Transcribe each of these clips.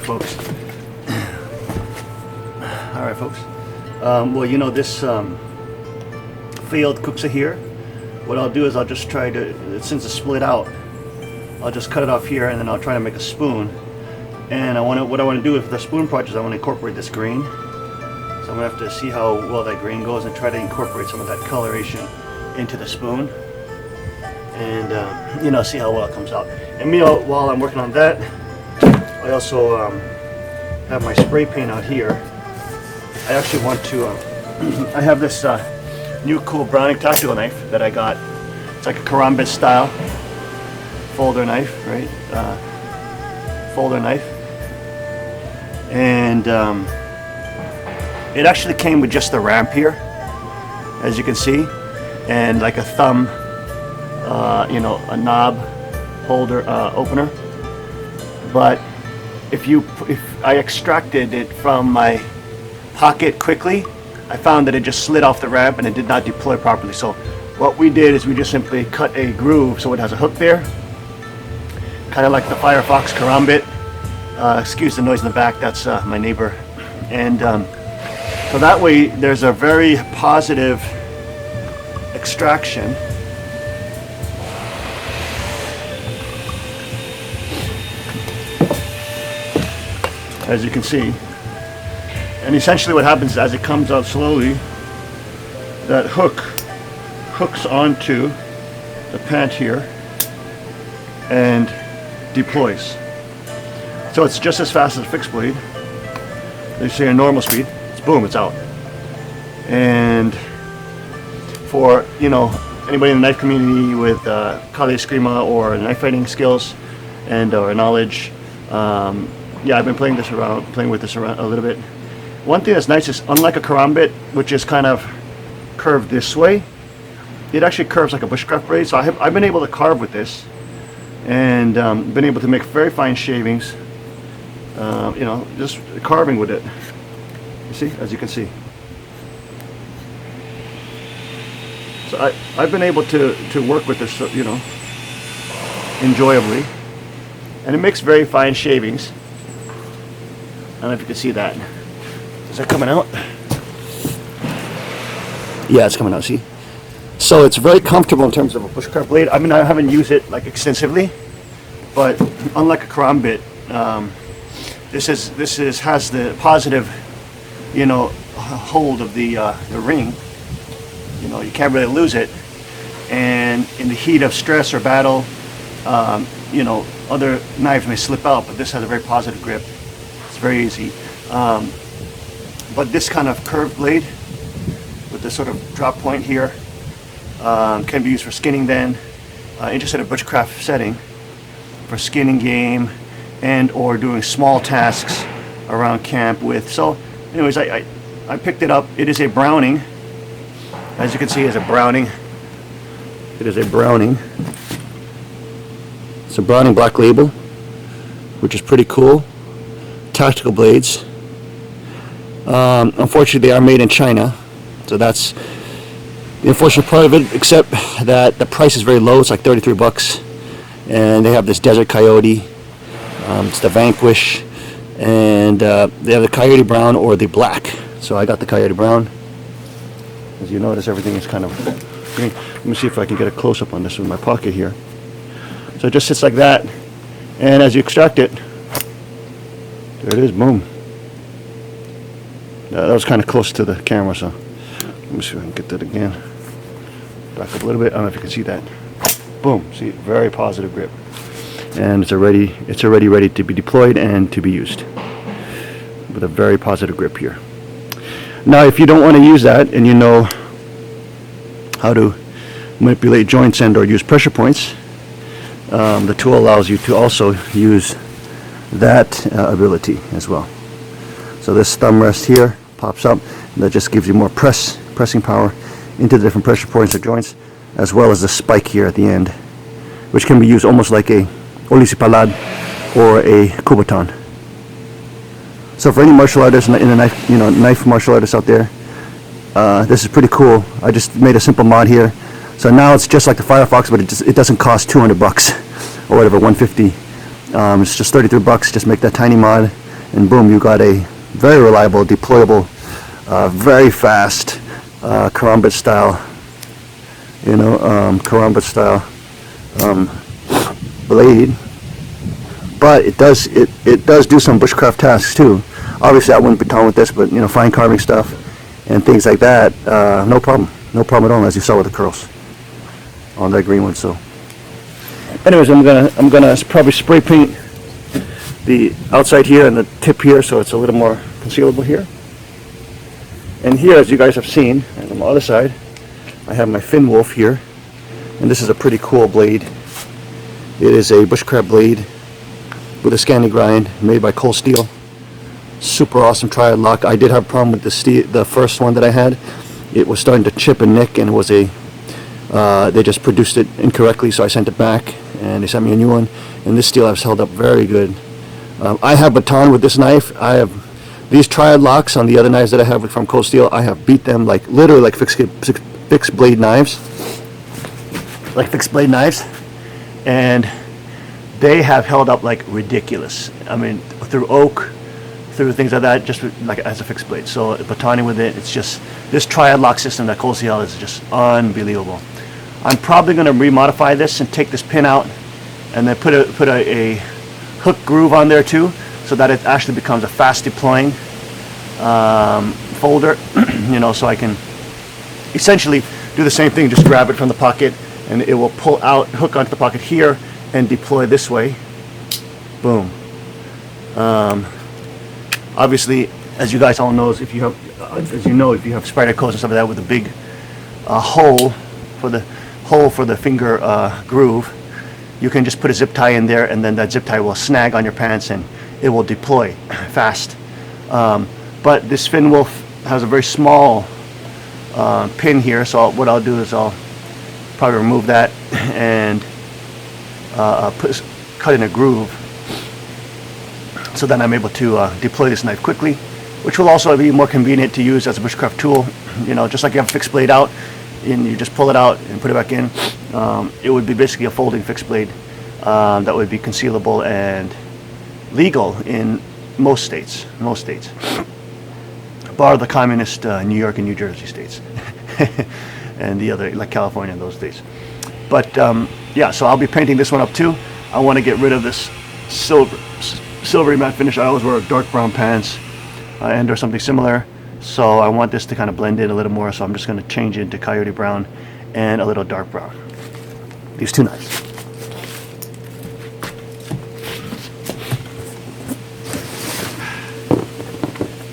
folks. Alright folks. Well, you know, this failed Kuxa here. What I'll do is I'll just try to, since it's split out, I'll just cut it off here and then I'll try to make a spoon. And what I want to do with the spoon project is I want to incorporate this grain. So I'm going to have to see how well that grain goes and try to incorporate some of that coloration into the spoon. And, you know, see how well it comes out. And meanwhile, while I'm working on that, I also have my spray paint out here. I actually want to, I have this new cool Browning tactical knife that I got. It's like a karambit style folder knife, right? Folder knife. And it actually came with just the ramp here, as you can see, and like a thumb, you know, a knob holder opener. But if I extracted it from my pocket quickly, I found that it just slid off the ramp and it did not deploy properly. So what we did is we just simply cut a groove so it has a hook there, kind of like the Firefox karambit. Excuse the noise in the back, that's my neighbor. And so that way there's a very positive extraction. As you can see. And essentially what happens is as it comes out slowly, that hook hooks onto the pant here and deploys. So it's just as fast as a fixed blade. They say a normal speed, it's boom, it's out. And for, you know, anybody in the knife community with Kali Eskrima or knife fighting skills and or knowledge, yeah, I've been playing with this around a little bit. One thing that's nice is, unlike a karambit, which is kind of curved this way, it actually curves like a bushcraft blade. So I've been able to carve with this, and been able to make very fine shavings. You know, just carving with it. You see, as you can see. So I've been able to work with this, you know, enjoyably, and it makes very fine shavings. I don't know if you can see that. Is that coming out? Yeah, it's coming out, see? So it's very comfortable in terms of a bushcraft blade. I mean, I haven't used it like extensively, but unlike a karambit, this has the positive, you know, hold of the ring. You know, you can't really lose it. And in the heat of stress or battle, you know, other knives may slip out, but this has a very positive grip. It's very easy. But this kind of curved blade with this sort of drop point here can be used for skinning then, interested in a bushcraft setting, for skinning game and or doing small tasks around camp with. So anyways, I picked it up. It is a Browning. As you can see, it's a Browning. It is a Browning. It's a Browning Black Label, which is pretty cool. Tactical blades. Unfortunately, they are made in China, so that's the unfortunate part of it, except that the price is very low. It's like 33 bucks, and they have this Desert Coyote, it's the Vanquish, and they have the Coyote Brown or the Black. So I got the Coyote Brown. As you notice, everything is kind of green. Let me see if I can get a close-up on this with my pocket here. So it just sits like that, and as you extract it, there it is, boom. That was kind of close to the camera, so let me see if I can get that again. Back up a little bit. I don't know if you can see that. Boom. See, very positive grip, and it's already ready to be deployed and to be used with a very positive grip here. Now, if you don't want to use that and you know how to manipulate joints and or use pressure points, the tool allows you to also use that ability as well. So this thumb rest here pops up, and that just gives you more pressing power into the different pressure points or joints, as well as the spike here at the end, which can be used almost like a Olisi Palad or a Kubotan. So for any martial artists in the knife, you know, knife martial artists out there, this is pretty cool. I just made a simple mod here, so now it's just like the Firefox, but it doesn't cost 200 bucks or whatever, 150. It's just 33 bucks. Just make that tiny mod, and boom, you got a very reliable, deployable, very fast karambit style, karambit style blade. But it does do some bushcraft tasks too. Obviously, I wouldn't be done with this, but fine carving stuff and things like that, no problem at all, as you saw with the curls on that green one. So, anyways, I'm gonna probably spray paint the outside here and the tip here, so it's a little more concealable here. And here, as you guys have seen, and on the other side, I have my fin wolf here, and this is a pretty cool blade. It is a bushcraft blade with a Scandi grind made by Cold Steel. Super awesome triad lock. I did have a problem with the first one that I had. It was starting to chip and nick, and it was they just produced it incorrectly, so I sent it back and they sent me a new one, and this steel has held up very good. I have baton with this knife. I have these triad locks on the other knives that I have from Cold Steel. I have beat them like literally like fixed blade knives, and they have held up like ridiculous. I mean, through oak, through things like that, just like as a fixed blade. So batoning with it, it's just, this triad lock system that Cold Steel is just unbelievable. I'm probably going to remodify this and take this pin out and then put a hook groove on there too, so that it actually becomes a fast deploying folder. So I can essentially do the same thing, just grab it from the pocket and it will pull out, hook onto the pocket here and deploy this way. Boom. Obviously, as you guys all know, if you have spider coats and stuff like that with a big hole for the finger groove, you can just put a zip tie in there, and then that zip tie will snag on your pants and it will deploy fast. But this fin wolf has a very small pin here, so what I'll do is I'll probably remove that and cut in a groove, so then I'm able to deploy this knife quickly, which will also be more convenient to use as a bushcraft tool. Just like you have a fixed blade out and you just pull it out and put it back in, it would be basically a folding fixed blade that would be concealable and legal in most states, bar the communist New York and New Jersey states and the other, like California and those states. But yeah, so I'll be painting this one up too. I want to get rid of this silvery matte finish. I always wear dark brown pants and or something similar, so I want this to kind of blend in a little more, so I'm just going to change it into coyote brown and a little dark brown. These two knives.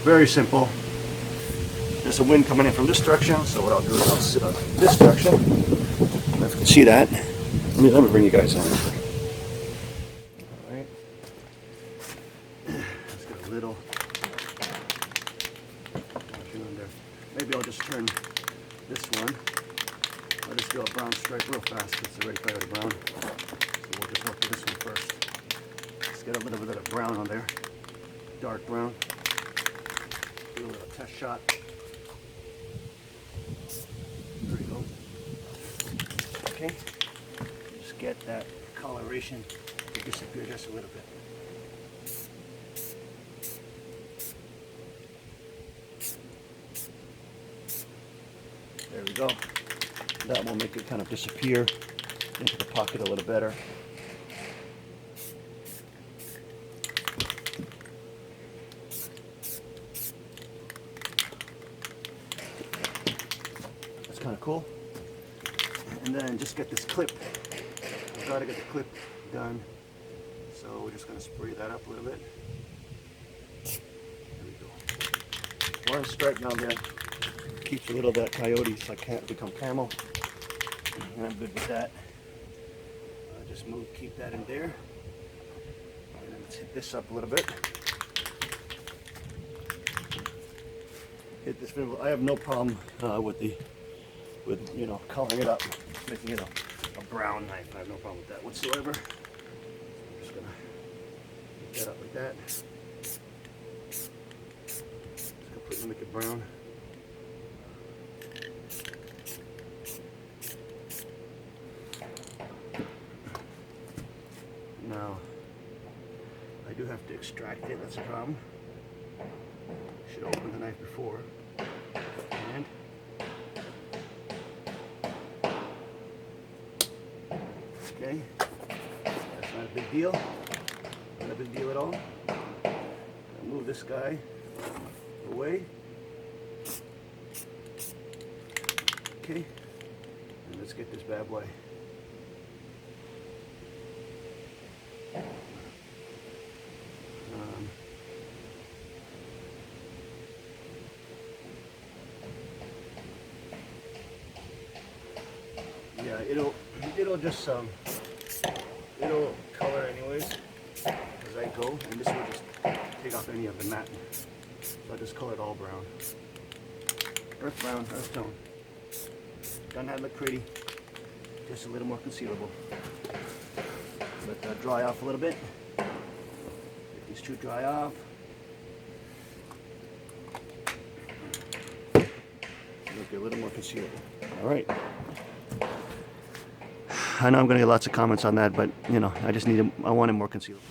Very simple. There's a wind coming in from this direction, so what I'll do is I'll sit on this direction. If you can see that, let me bring you guys on. Little under. Maybe I'll just turn this one. I'll just do a brown stripe real fast because it's already coyote brown. So we'll just work with this one first. Let's get a little bit of brown on there. Dark brown. Do a little test shot. There we go. Okay. Just get that coloration to disappear just a little bit. There we go. That will make it kind of disappear into the pocket a little better. That's kind of cool. And then just get this clip. I've got to get the clip done. So we're just going to spray that up a little bit. There we go. One stripe down there. Keeps a little of that coyote so I can't become camel, and I'm good with that. Just keep that in there, and then let's hit this up a little bit. Hit this. I have no problem with coloring it up, making it a brown knife. I have no problem with that whatsoever. I'm just gonna hit that up like that. Just completely make it brown. Now, I do have to extract it, that's a problem. Should open the knife before. And okay, that's not a big deal. Not a big deal at all. I'll move this guy away. Okay, and let's get this bad boy. Yeah, it'll just it'll color anyways as I go, and this will just take off any of the matte. So I just color it all brown, earth brown, earth tone. Doesn't have to look pretty, just a little more concealable. Let that dry off a little bit. Get these two dry off. Look a little more concealable. All right. I know I'm going to get lots of comments on that, but you know, I just need it. I want it more concealable.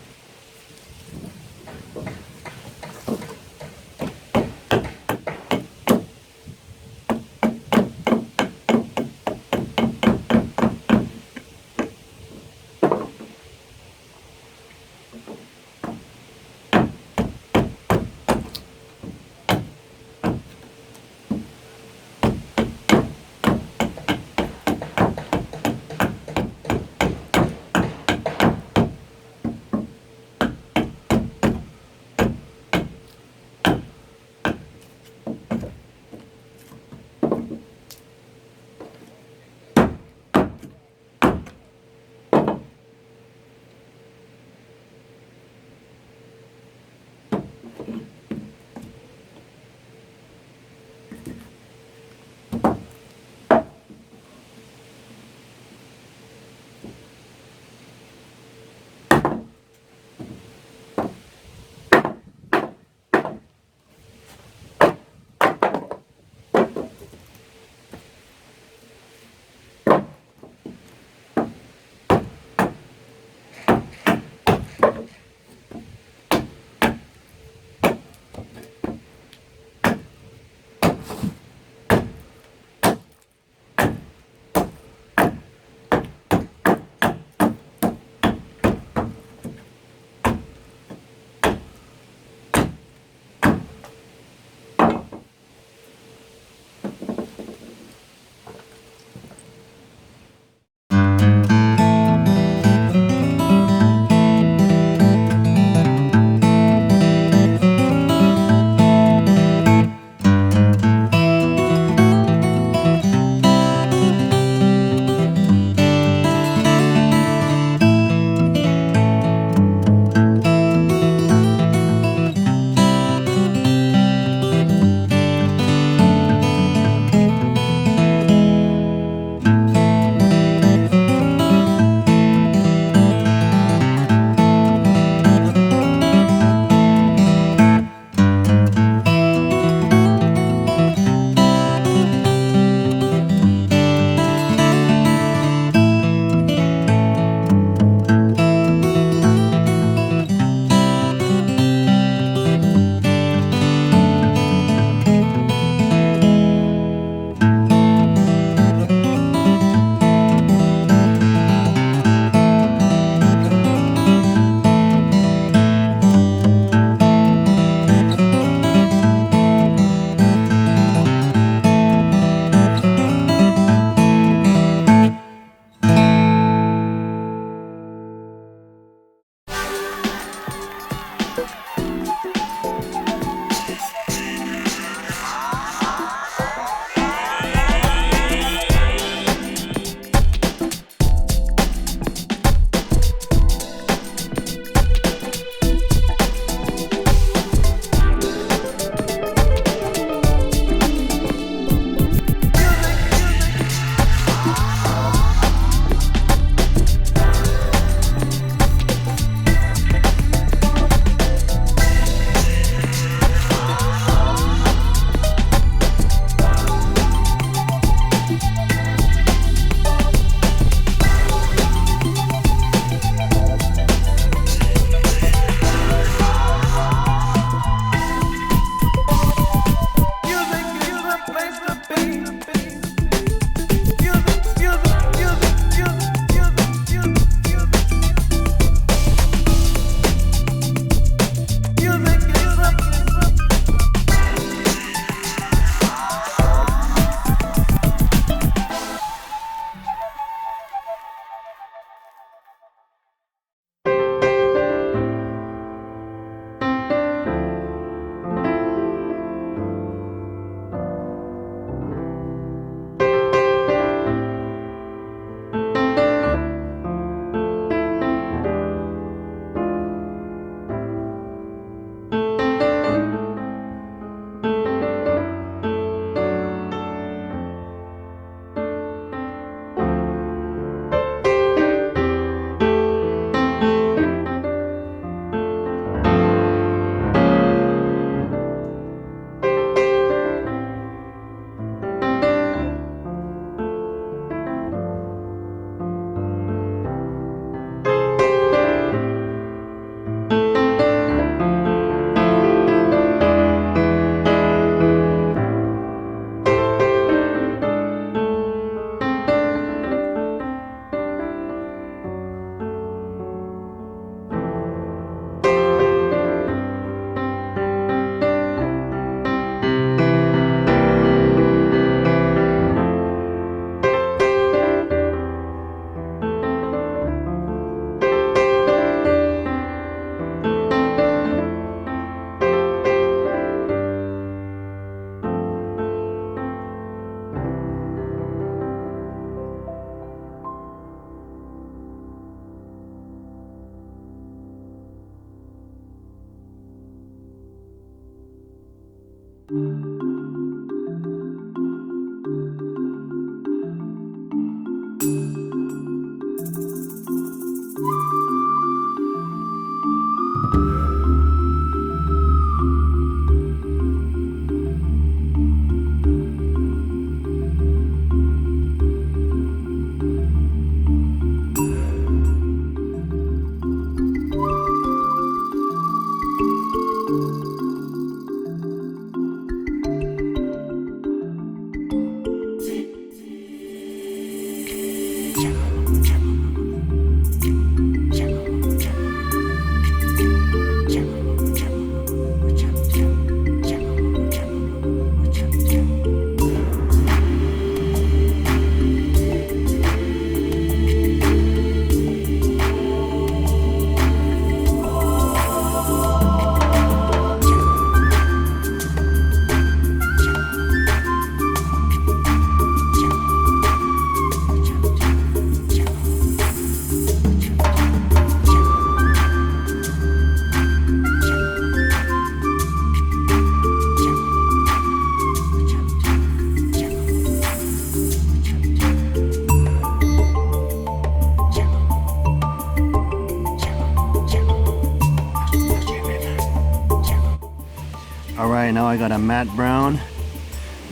Alright, now I got a matte brown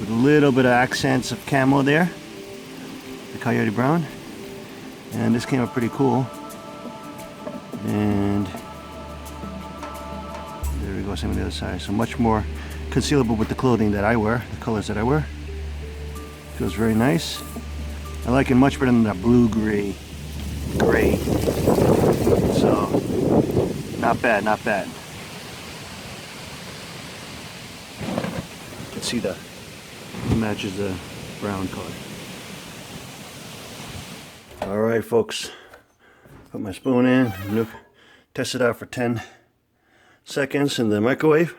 with a little bit of accents of camo there. The coyote brown. And this came out pretty cool. And there we go, same on the other side. So much more concealable with the clothing that I wear, the colors that I wear. Feels very nice. I like it much better than that blue-gray. So, not bad, not bad. You can see that it matches the brown color. Alright folks, put my spoon in, look, test it out for 10 seconds in the microwave.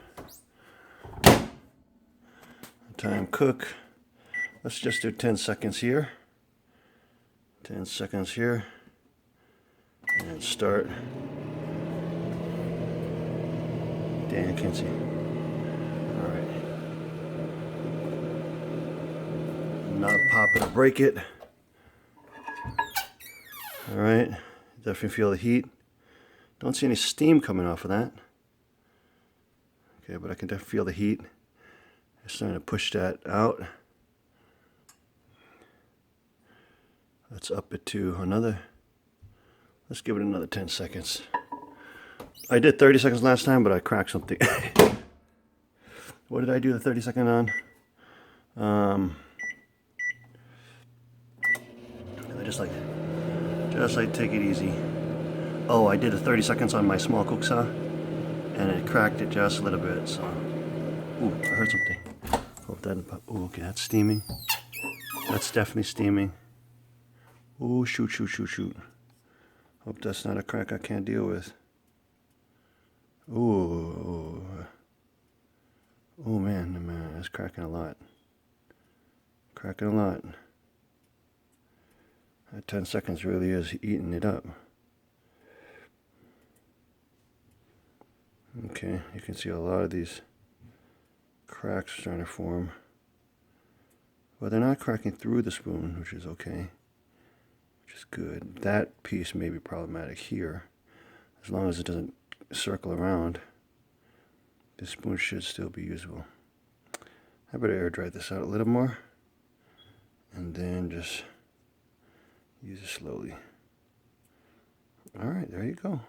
Time cook. Let's just do 10 seconds here. 10 seconds here. And start. Dan, I can't see. Alright. Not pop it or break it. Alright. Definitely feel the heat. Don't see any steam coming off of that. Okay, but I can definitely feel the heat. I'm starting to push that out. Let's up it to another. Let's give it another 10 seconds. I did 30 seconds last time, but I cracked something. What did I do the 30 second on? I just like take it easy. Oh, I did the 30 seconds on my small cook saw, and it cracked it just a little bit. So, ooh, I heard something. Hope that. Ooh, okay, that's steaming. That's definitely steaming. Ooh, shoot, shoot, shoot, shoot. Hope that's not a crack I can't deal with. Ooh. Oh man, that's cracking a lot. Cracking a lot. That 10 seconds really is eating it up. Okay, you can see a lot of these cracks starting to form. But they're not cracking through the spoon, which is okay. Which is good. That piece may be problematic here. As long as it doesn't circle around, this spoon should still be usable. I better air dry this out a little more. And then just use it slowly. Alright, there you go.